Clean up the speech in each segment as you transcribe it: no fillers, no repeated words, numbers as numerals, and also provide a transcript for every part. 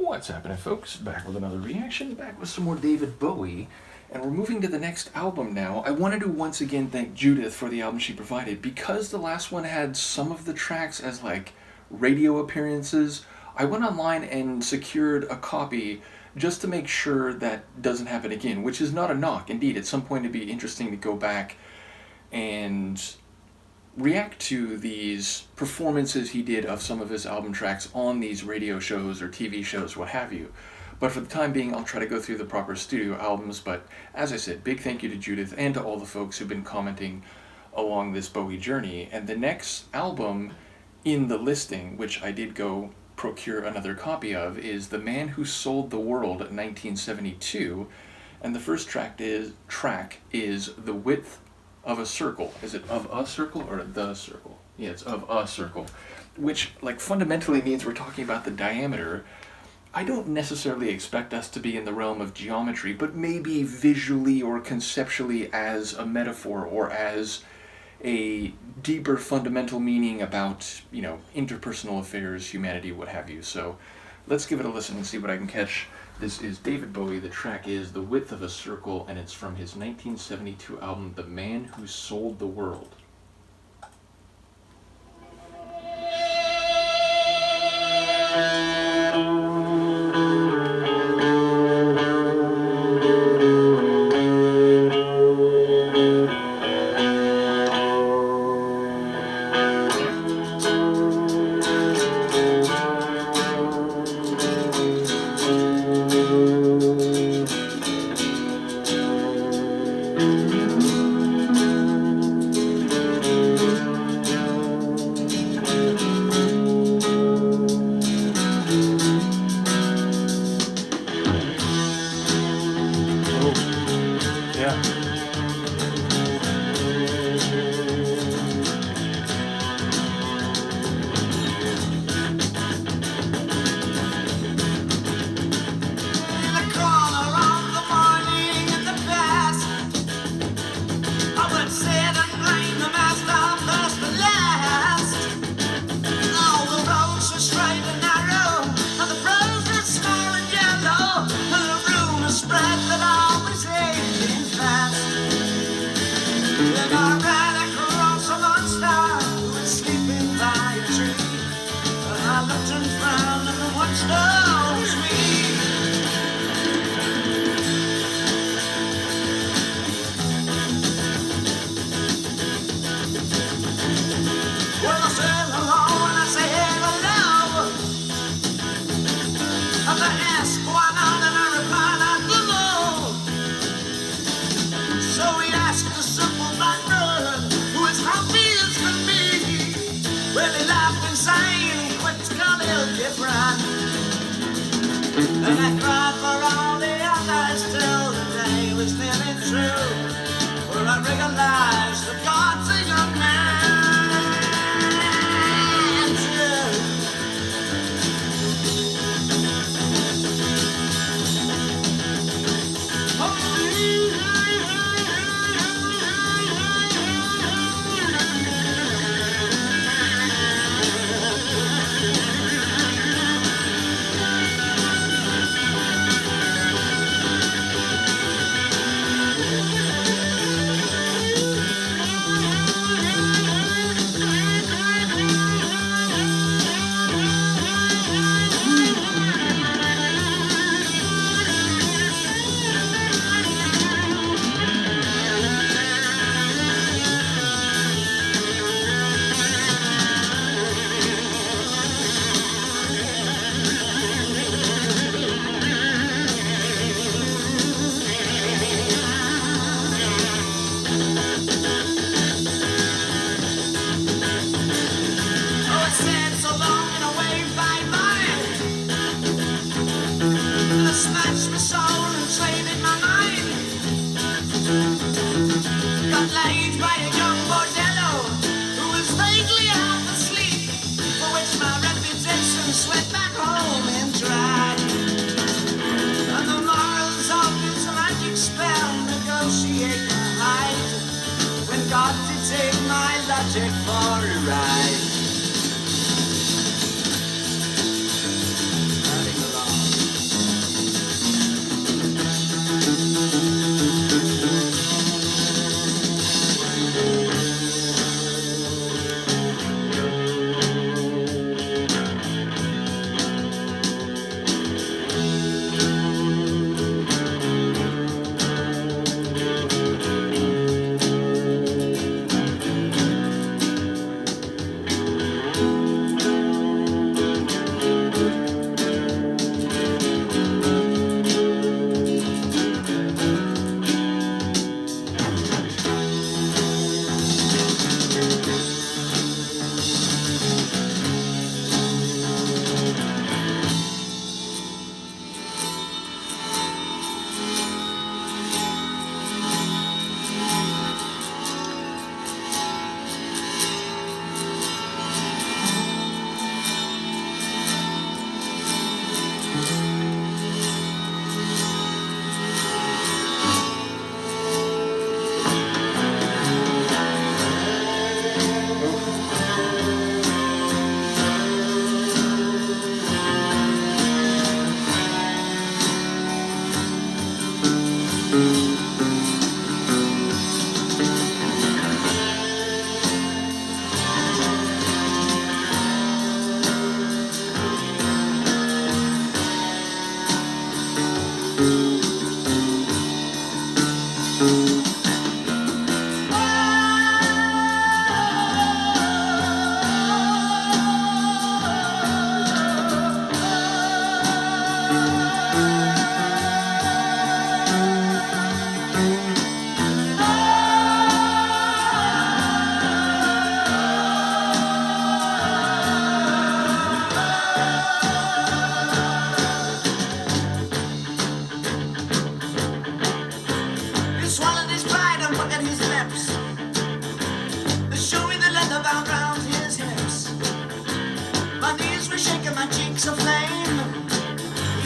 What's happening, folks? Back with another reaction, back with some more David Bowie, and we're moving to the next album now. I wanted to once again thank Judith for the album she provided. Because the last one had some of the tracks as like radio appearances, I went online and secured a copy just to make sure that doesn't happen again, which is not a knock. Indeed, at some point it'd be interesting to go back and react to these performances he did of some of his album tracks on these radio shows or TV shows, what have you. But for the time being, I'll try to go through the proper studio albums. But as I said, big thank you to Judith and to all the folks who've been commenting along this Bowie journey. And the next album in the listing, which I did go procure another copy of, is The Man Who Sold the World, 1972. And the first track is The Width of a Circle. Is it of a circle or the circle? Yeah, it's of a circle, which like fundamentally means we're talking about the diameter. I don't necessarily expect us to be in the realm of geometry, but maybe visually or conceptually as a metaphor or as a deeper fundamental meaning about, you know, interpersonal affairs, humanity, what have you. So let's give it a listen and see what I can catch. This is David Bowie. The track is The Width of a Circle, and it's from his 1972 album, The Man Who Sold the World. And I cried for all the others till the day was nearly through, for I realized that God's a young man too.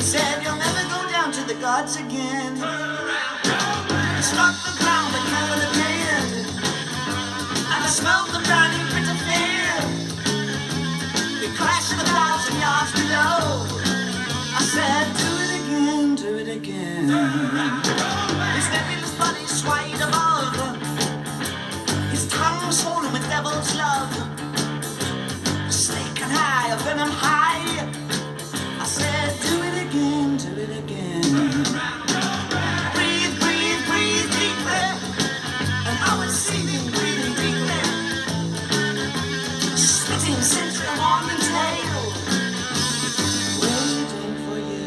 said you'll never go down to the gods again. You struck the ground but never the bed, and I smelled the burning bitter fear. We crashed 1,000 yards below. I said, do it again, do it again. His nebulous body swayed above, his tongue swollen with devil's love. A snake and high, a venom high. I said, do it again, do it again. Breathe, breathe, breathe deeply. And I was seething, breathing deeply. Spitting century morning tail, waiting for you.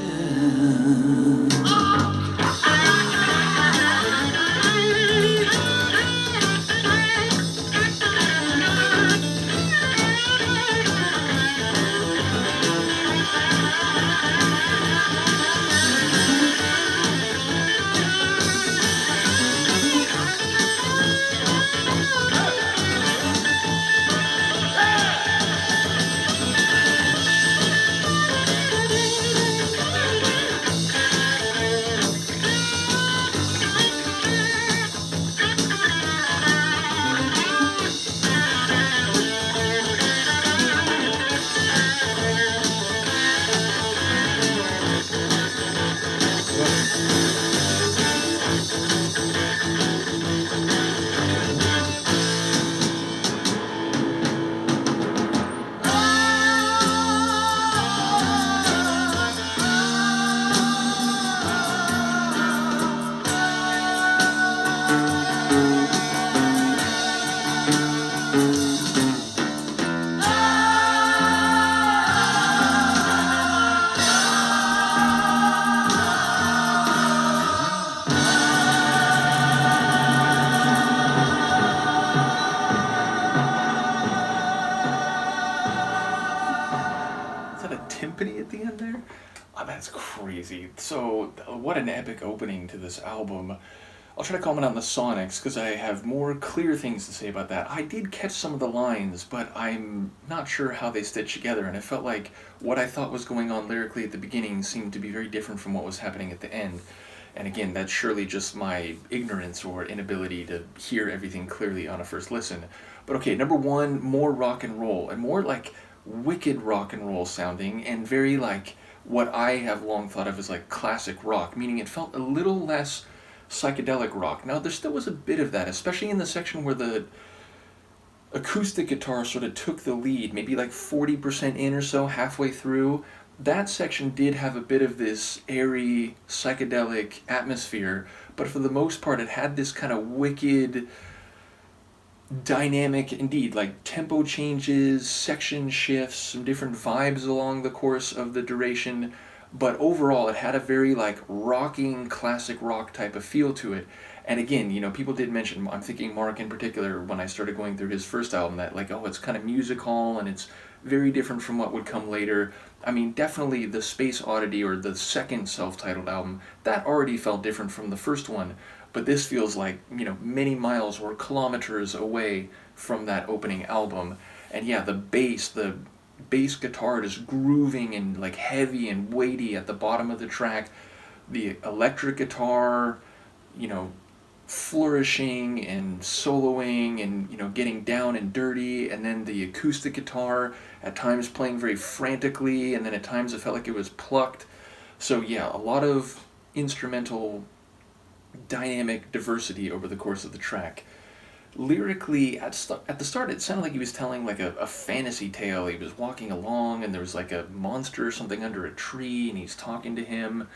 Timpani at the end there? Oh, that's crazy. So, what an epic opening to this album. I'll try to comment on the sonics, because I have more clear things to say about that. I did catch some of the lines, but I'm not sure how they stitch together, and it felt like what I thought was going on lyrically at the beginning seemed to be very different from what was happening at the end. And again, that's surely just my ignorance or inability to hear everything clearly on a first listen. But okay, number one, more rock and roll, and more like wicked rock and roll sounding, and very like what I have long thought of as like classic rock, meaning it felt a little less psychedelic rock. Now there still was a bit of that, especially in the section where the acoustic guitar sort of took the lead, maybe like 40% in or so, halfway through. That section did have a bit of this airy psychedelic atmosphere, but for the most part it had this kind of wicked dynamic, indeed, like tempo changes, section shifts, some different vibes along the course of the duration, but overall it had a very like rocking classic rock type of feel to it. And again, you know, people did mention, I'm thinking Mark in particular, when I started going through his first album, that like, oh, it's kind of music hall and it's very different from what would come later. I mean, definitely the Space Oddity, or the second self-titled album, that already felt different from the first one. But this feels like, you know, many miles or kilometers away from that opening album. And yeah, the bass guitar just grooving and like heavy and weighty at the bottom of the track. The electric guitar, you know, flourishing and soloing and, you know, getting down and dirty. And then the acoustic guitar at times playing very frantically, and then at times it felt like it was plucked. So yeah, a lot of instrumental dynamic diversity over the course of the track. Lyrically, at the start, it sounded like he was telling like a fantasy tale. He was walking along and there was like a monster or something under a tree, and he's talking to him,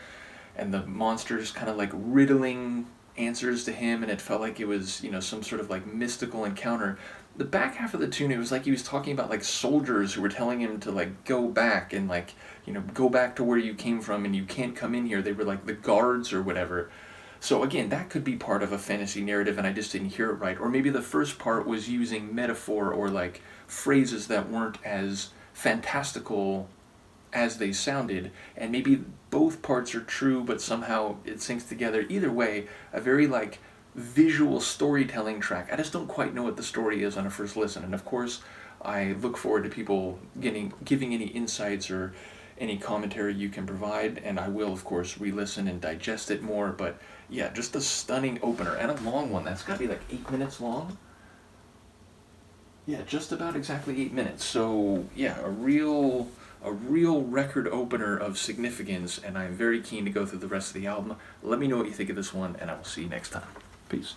and the monster's kind of like riddling answers to him, and it felt like it was, you know, some sort of like mystical encounter. The back half of the tune, it was like he was talking about like soldiers who were telling him to like go back and like, you know, go back to where you came from and you can't come in here. They were like the guards or whatever. So again, that could be part of a fantasy narrative and I just didn't hear it right. Or maybe the first part was using metaphor or like phrases that weren't as fantastical as they sounded, and maybe both parts are true but somehow it syncs together. Either way, a very like visual storytelling track. I just don't quite know what the story is on a first listen, and of course I look forward to people giving any insights or any commentary you can provide, and I will, of course, re-listen and digest it more. But yeah, just a stunning opener, and a long one. That's got to be like 8 minutes long. Yeah, just about exactly 8 minutes. So yeah, a real record opener of significance, and I'm very keen to go through the rest of the album. Let me know what you think of this one, and I will see you next time. Peace.